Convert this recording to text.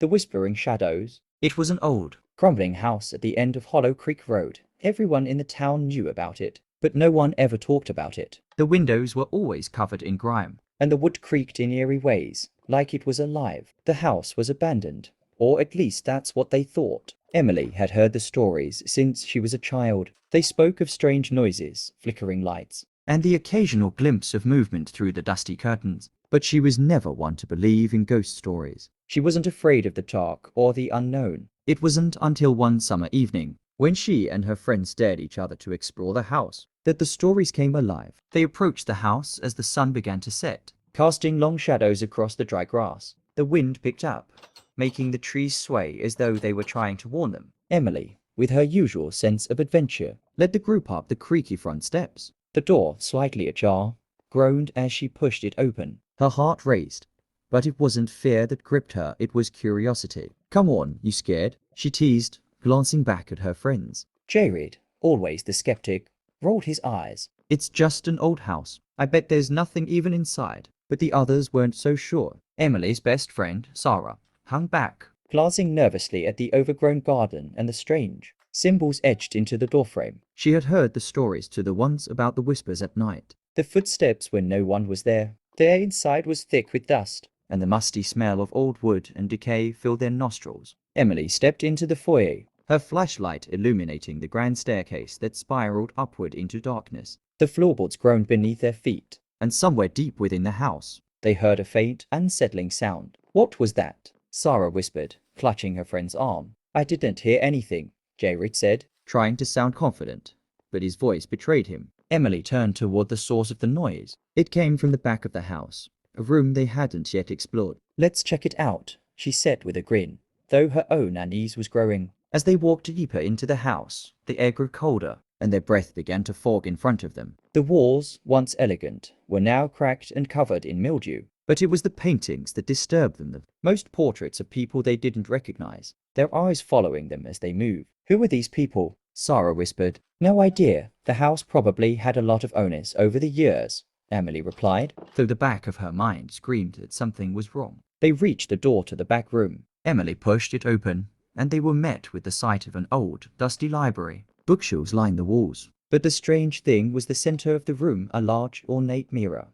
The Whispering Shadows. It was an old, Crumbling house at the end of Hollow Creek Road. Everyone in the town knew about it, but no one ever talked about it. The windows were always covered in grime, and the wood creaked in eerie ways, like it was alive. The house was abandoned, or at least that's what they thought. Emily had heard the stories since she was a child. They spoke of strange noises, flickering lights, and the occasional glimpse of movement through the dusty curtains. But she was never one to believe in ghost stories. She wasn't afraid of the dark or the unknown. It wasn't until one summer evening, when she and her friends dared each other to explore the house, that the stories came alive. They approached the house as the sun began to set, casting long shadows across the dry grass. The wind picked up, making the trees sway as though they were trying to warn them. Emily, with her usual sense of adventure, led the group up the creaky front steps. The door, slightly ajar, groaned as she pushed it open. Her heart raced, but it wasn't fear that gripped her, it was curiosity. "Come on, you scared?" she teased, glancing back at her friends. Jared, always the skeptic, rolled his eyes. "It's just an old house. I bet there's nothing even inside." But the others weren't so sure. Emily's best friend, Sarah, hung back, glancing nervously at the overgrown garden and the strange symbols etched into the doorframe. She had heard the stories to the ones about the whispers at night. The footsteps when no one was there. The air inside was thick with dust, and the musty smell of old wood and decay filled their nostrils. Emily stepped into the foyer, her flashlight illuminating the grand staircase that spiraled upward into darkness. The floorboards groaned beneath their feet, and somewhere deep within the house, they heard a faint, unsettling sound. "What was that?" Sarah whispered, clutching her friend's arm. "I didn't hear anything," Jared said, trying to sound confident, but his voice betrayed him. Emily turned toward the source of the noise. It came from the back of the house, a room they hadn't yet explored. "Let's check it out," she said with a grin, though her own unease was growing. As they walked deeper into the house, the air grew colder, and their breath began to fog in front of them. The walls, once elegant, were now cracked and covered in mildew. But it was the paintings that disturbed them. Most portraits of people they didn't recognize, their eyes following them as they moved. "Who were these people?" Sarah whispered. "No idea. The house probably had a lot of owners over the years," Emily replied, though the back of her mind screamed that something was wrong. They reached the door to the back room. Emily pushed it open, and they were met with the sight of an old, dusty library. Bookshelves lined the walls. But the strange thing was the center of the room, a large, ornate mirror.